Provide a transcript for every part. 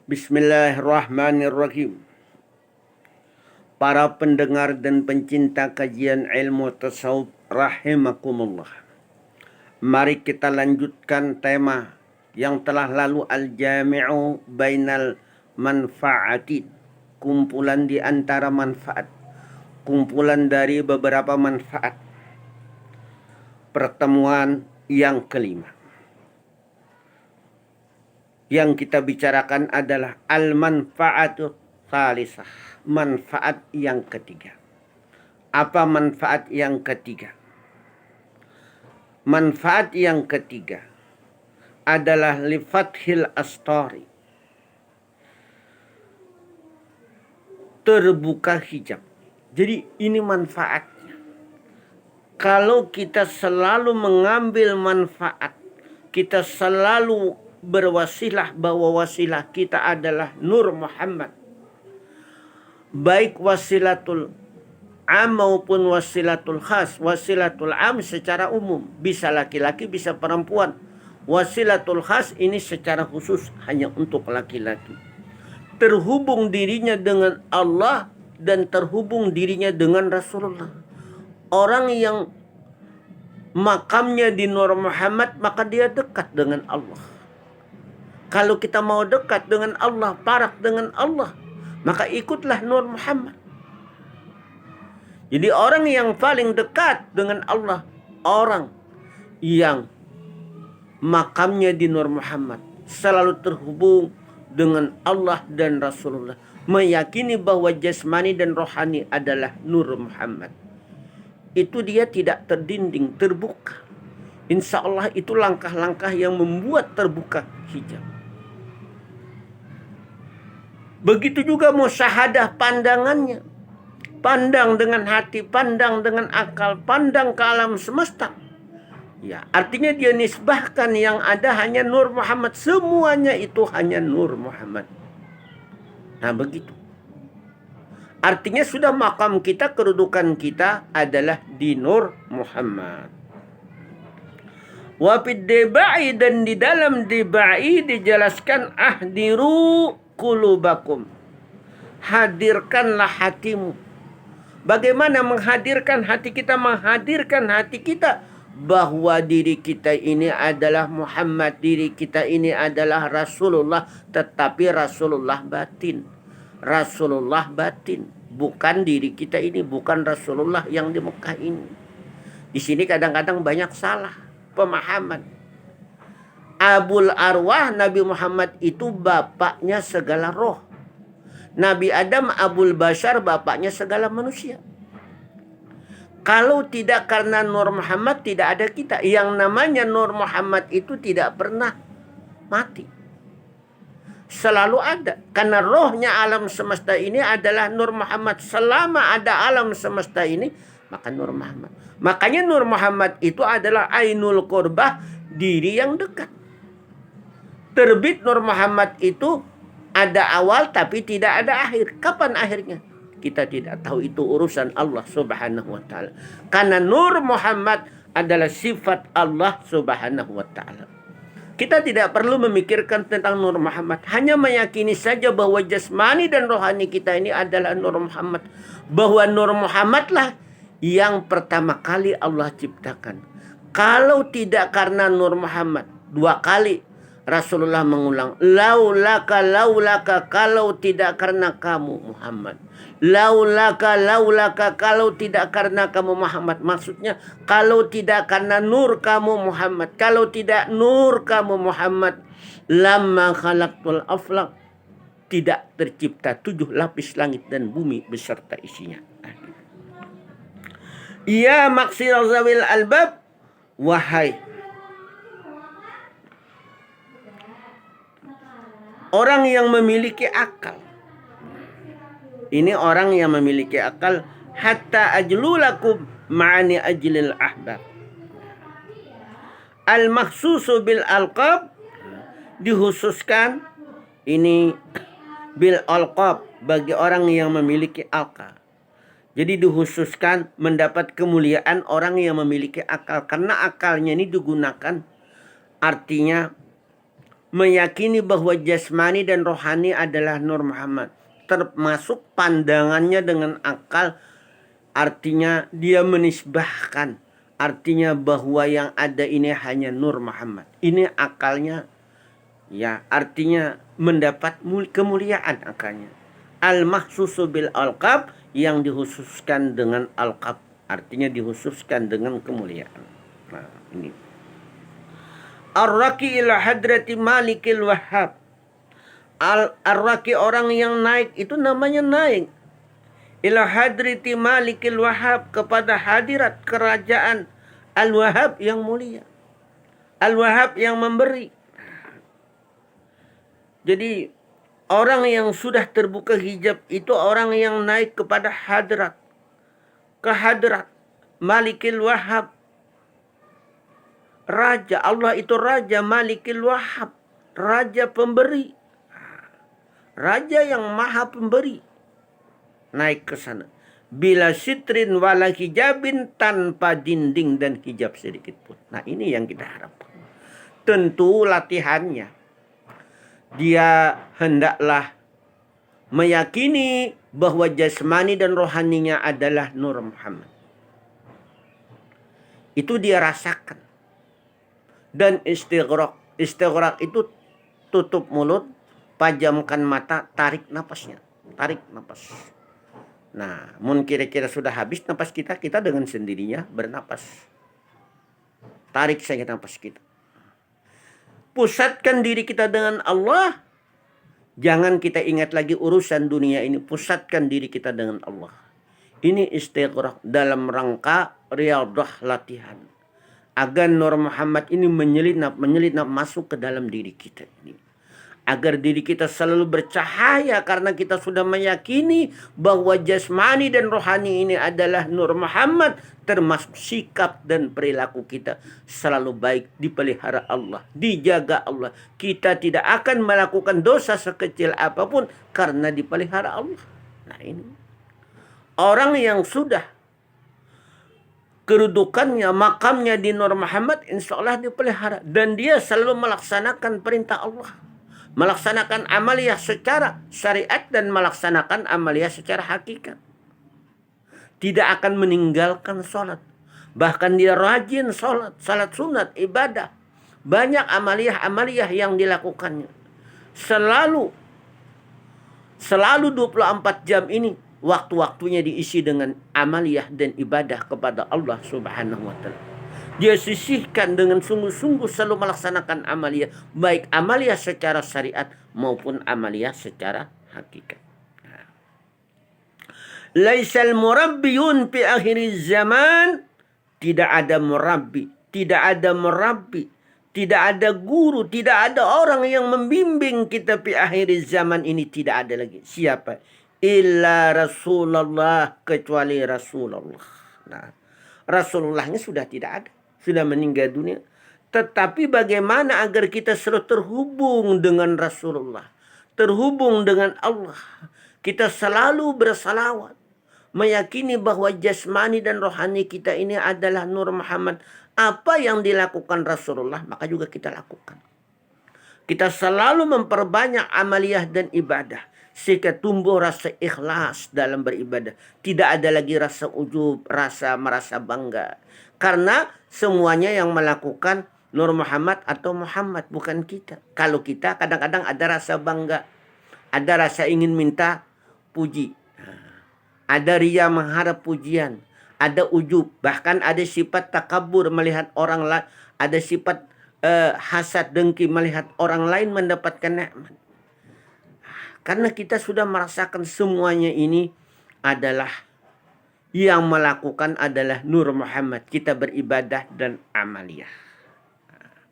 Bismillahirrahmanirrahim. Para pendengar dan pencinta kajian ilmu tasawuf rahimakumullah. Mari kita lanjutkan tema yang telah lalu, al-jami'u bainal manfaatin. Kumpulan di antara manfaat. Kumpulan dari beberapa manfaat. Pertemuan yang kelima. Yang kita bicarakan adalah al-manfaatu tsalisah, manfaat yang ketiga. Apa manfaat yang ketiga? Manfaat yang ketiga adalah lifathil astari, terbuka hijab. Jadi ini manfaatnya. Kalau kita selalu mengambil manfaat, kita selalu berwasilah bahwa wasilah kita adalah Nur Muhammad. Baik wasilatul am maupun wasilatul khas. Wasilatul am secara umum, bisa laki-laki bisa perempuan. Wasilatul khas ini secara khusus hanya untuk laki-laki. Terhubung dirinya dengan Allah dan terhubung dirinya dengan Rasulullah. Orang yang makamnya di Nur Muhammad, maka dia dekat dengan Allah. Kalau kita mau dekat dengan Allah, parak dengan Allah, maka ikutlah Nur Muhammad. Jadi orang yang paling dekat dengan Allah, orang yang makamnya di Nur Muhammad, selalu terhubung dengan Allah dan Rasulullah, meyakini bahwa jasmani dan rohani adalah Nur Muhammad. Itu dia tidak terdinding, terbuka. Insya Allah itu langkah-langkah yang membuat terbuka hijab. Begitu juga musyahadah pandangannya. Pandang dengan hati, pandang dengan akal, pandang ke alam semesta. Ya, artinya dia nisbahkan yang ada hanya Nur Muhammad. Semuanya itu hanya Nur Muhammad. Nah begitu. Artinya sudah makam kita, kedudukan kita adalah di Nur Muhammad. Wafid diba'i, dan di dalam diba'i dijelaskan ahdiru qulubakum, hadirkanlah hatimu. Bagaimana menghadirkan hati kita? Menghadirkan hati kita bahwa diri kita ini adalah Muhammad, diri kita ini adalah Rasulullah, tetapi Rasulullah batin. Rasulullah batin, bukan diri kita ini, bukan Rasulullah yang di Mekah ini. Di sini kadang-kadang banyak salah pemahaman. Abul Arwah Nabi Muhammad itu bapaknya segala roh. Nabi Adam Abul Bashar bapaknya segala manusia. Kalau tidak karena Nur Muhammad, tidak ada kita. Yang namanya Nur Muhammad itu tidak pernah mati. Selalu ada. Karena rohnya alam semesta ini adalah Nur Muhammad. Selama ada alam semesta ini, maka Nur Muhammad. Makanya Nur Muhammad itu adalah ainul qurbah, diri yang dekat. Terbit Nur Muhammad itu ada awal tapi tidak ada akhir. Kapan akhirnya? Kita tidak tahu, itu urusan Allah Subhanahu wa taala. Karena Nur Muhammad adalah sifat Allah Subhanahu wa taala. Kita tidak perlu memikirkan tentang Nur Muhammad, hanya meyakini saja bahwa jasmani dan rohani kita ini adalah Nur Muhammad. Bahwa Nur Muhammadlah yang pertama kali Allah ciptakan. Kalau tidak karena Nur Muhammad, dua kali Rasulullah mengulang, laulaka, laulaka, kalau tidak karena kamu Muhammad. Laulaka, laulaka, kalau tidak karena kamu Muhammad. Maksudnya kalau tidak karena nur kamu Muhammad, kalau tidak nur kamu Muhammad, lamma khalaqtul aflaq, tidak tercipta 7 lapis langit dan bumi beserta isinya. Ya maksir zawil albab, wahai orang yang memiliki akal. Ini orang yang memiliki akal. Hatta ajlulakum ma'ani ajlil ahbab. Al-makhsusu bil alqab, dikhususkan ini bil alqab, bagi orang yang memiliki akal. Jadi dikhususkan mendapat kemuliaan orang yang memiliki akal. Karena akalnya ini digunakan, artinya meyakini bahwa jasmani dan rohani adalah Nur Muhammad. Termasuk pandangannya dengan akal, artinya dia menisbahkan. Artinya bahwa yang ada ini hanya Nur Muhammad. Ini akalnya, ya, artinya mendapat kemuliaan akalnya. Al-mahsusu bil alqab, yang dikhususkan dengan alqab. Artinya dikhususkan dengan kemuliaan. Nah, ini. Ar-raqi ila hadrati malikil wahhab. Ar-raqi, orang yang naik, itu namanya naik. Ila hadrati malikil wahhab, kepada hadirat kerajaan al-wahhab yang mulia. Al-wahhab yang memberi. Jadi orang yang sudah terbuka hijab itu orang yang naik kepada hadrat. Ke hadrat malikil wahhab. Raja, Allah itu Raja Malikil Wahhab, Raja pemberi, Raja yang maha pemberi. Naik ke sana. Bila sitrin wala hijabin, tanpa dinding dan hijab sedikit pun. Nah, ini yang kita harapkan. Tentu latihannya, dia hendaklah meyakini bahwa jasmani dan rohaninya adalah Nur Muhammad. Itu dia rasakan. Dan istighraq. Istighraq itu tutup mulut, pajamkan mata, tarik napasnya. Tarik napas. Nah, mungkin kira-kira sudah habis napas kita, kita dengan sendirinya bernapas. Tarik saja napas kita. Pusatkan diri kita dengan Allah. Jangan kita ingat lagi urusan dunia ini. Pusatkan diri kita dengan Allah. Ini istighraq dalam rangka riyadhah, latihan. Agar Nur Muhammad ini menyelinap masuk ke dalam diri kita ini. Agar diri kita selalu bercahaya karena kita sudah meyakini bahwa jasmani dan rohani ini adalah Nur Muhammad. Termasuk sikap dan perilaku kita selalu baik, dipelihara Allah, dijaga Allah. Kita tidak akan melakukan dosa sekecil apapun karena dipelihara Allah. Nah, ini orang yang sudah kedudukannya, makamnya di Nur Muhammad, insya Allah dipelihara. Dan dia selalu melaksanakan perintah Allah. Melaksanakan amaliyah secara syariat dan melaksanakan amaliyah secara hakikat. Tidak akan meninggalkan sholat. Bahkan dia rajin sholat, salat sunat, ibadah. Banyak amaliyah-amaliyah yang dilakukannya. Selalu 24 jam ini waktu-waktunya diisi dengan amaliyah dan ibadah kepada Allah Subhanahu wa ta'ala. Dia sisihkan dengan sungguh-sungguh selalu melaksanakan amaliyah. Baik amaliyah secara syariat maupun amaliyah secara hakikat. Laisal murabbiyun fi akhir zaman. Tidak ada murabbi. Tidak ada murabbi. Tidak ada guru. Tidak ada orang yang membimbing kita fi akhir zaman ini. Tidak ada lagi. Siapa? Illa Rasulullah, kecuali Rasulullah. Nah, Rasulullahnya sudah tidak ada. Sudah meninggal dunia. Tetapi bagaimana agar kita selalu terhubung dengan Rasulullah. Terhubung dengan Allah. Kita selalu bersalawat. Meyakini bahwa jasmani dan rohani kita ini adalah Nur Muhammad. Apa yang dilakukan Rasulullah, maka juga kita lakukan. Kita selalu memperbanyak amaliyah dan ibadah. Sehingga tumbuh rasa ikhlas dalam beribadah. Tidak ada lagi rasa ujub, rasa merasa bangga. Karena semuanya yang melakukan Nur Muhammad atau Muhammad, bukan kita. Kalau kita kadang-kadang ada rasa bangga. Ada rasa ingin minta puji. Ada riya mengharap pujian. Ada ujub. Bahkan ada sifat takabur melihat orang lain. Ada sifat hasad dengki melihat orang lain mendapatkan nikmat. Karena kita sudah merasakan semuanya ini adalah yang melakukan adalah Nur Muhammad. Kita beribadah dan amaliyah.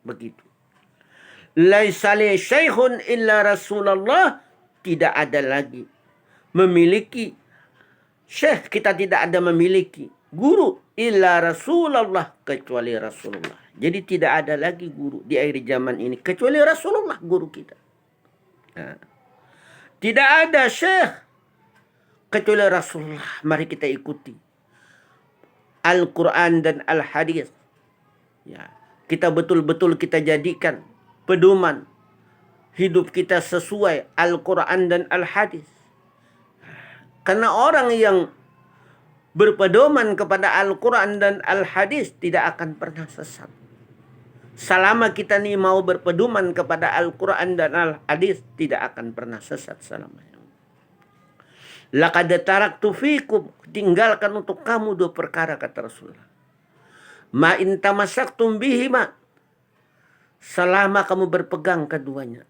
Begitu. Laisa li syaikhun illa Rasulullah. Tidak ada lagi memiliki syekh. Kita tidak ada memiliki guru illa Rasulullah, kecuali Rasulullah. Jadi tidak ada lagi guru di akhir zaman ini kecuali Rasulullah, guru kita. Nah. Tidak ada syekh kecuali Rasulullah. Mari kita ikuti Al-Quran dan Al-Hadis. Ya, kita betul-betul kita jadikan pedoman. hidup kita sesuai Al-Quran dan Al-Hadis. Karena orang yang berpedoman kepada Al-Quran dan Al-Hadis tidak akan pernah sesat. Selama kita nih mau berpedoman kepada Al-Quran dan Al-Hadis, tidak akan pernah sesat selamanya. Laqad taraktu fikum, tinggalkan untuk kamu dua perkara, kata Rasulullah. Ma in tamassaktum bihima, selama kamu berpegang keduanya.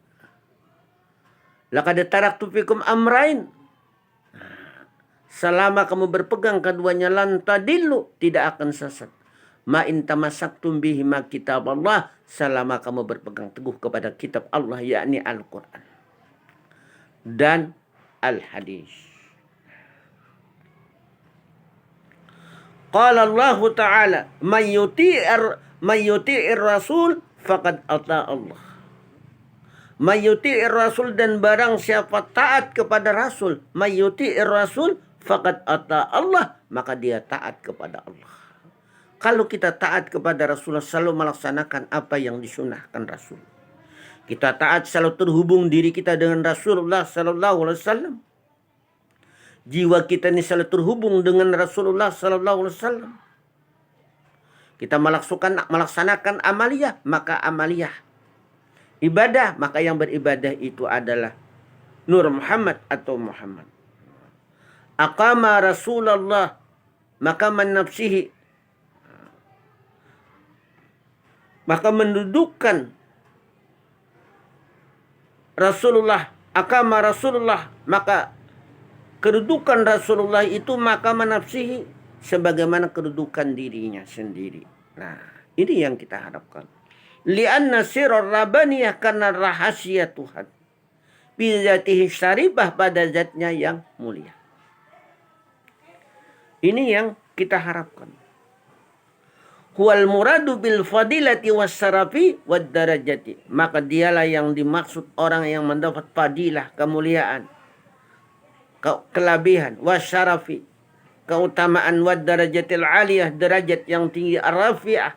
Laqad taraktu fikum amrain, selama kamu berpegang keduanya, lan tadillu, tidak akan sesat. Ma in tamassaktum bihima kitab Allah, selama kamu berpegang teguh kepada kitab Allah, yakni Al-Quran dan Al-Hadis. Qala Allah Ta'ala, man yuti'ir rasul faqad ata Allah. Man yuti'ir rasul, dan barang siapa taat kepada Rasul, man yuti'ir rasul faqad ata Allah, maka dia taat kepada Allah. Kalau kita taat kepada Rasulullah, selalu melaksanakan apa yang disunahkan Rasul. Kita taat, selalu terhubung diri kita dengan Rasulullah Sallallahu Alaihi Wasallam. Jiwa kita ini selalu terhubung dengan Rasulullah Sallallahu Alaihi Wasallam. Kita melaksanakan amaliyah, maka amaliyah. Ibadah, maka yang beribadah itu adalah Nur Muhammad atau Muhammad. Aqama Rasulullah maqaman nafsihi, maka mendudukkan Rasulullah, aqama Rasulullah, maka kedudukan Rasulullah itu maqaman nafsihi, sebagaimana kedudukan dirinya sendiri. Nah, ini yang kita harapkan. Lianna sirr rabbaniyah, karena rahasia Tuhan. Bizatihi syarifah, pada zatnya yang mulia. Ini yang kita harapkan. Huwal muradu bil fadilati wassarafi wad darajati. Maka dialah yang dimaksud orang yang mendapat fadilah, kemuliaan, kelebihan, wasyarafi, keutamaan, wad darajatil aliyah, derajat yang tinggi, ar-rafi'ah,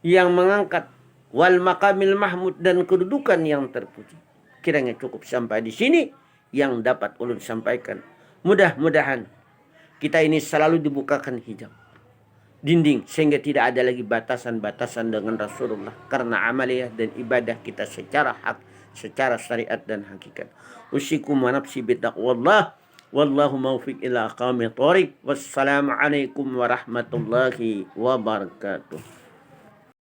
yang mengangkat, wal maqamil mahmud, dan kedudukan yang terpuji. Kiranya cukup sampai di sini yang dapat ulun sampaikan. Mudah-mudahan kita ini selalu dibukakan hijab, dinding, sehingga tidak ada lagi batasan-batasan dengan Rasulullah, karena amaliyah dan ibadah kita secara hak, secara syariat dan hakikat. Usikum wa nafsi bitaqwallah, wallahu maufiq ila aqamit thoriq. Wassalamualaikum warahmatullahi wabarakatuh.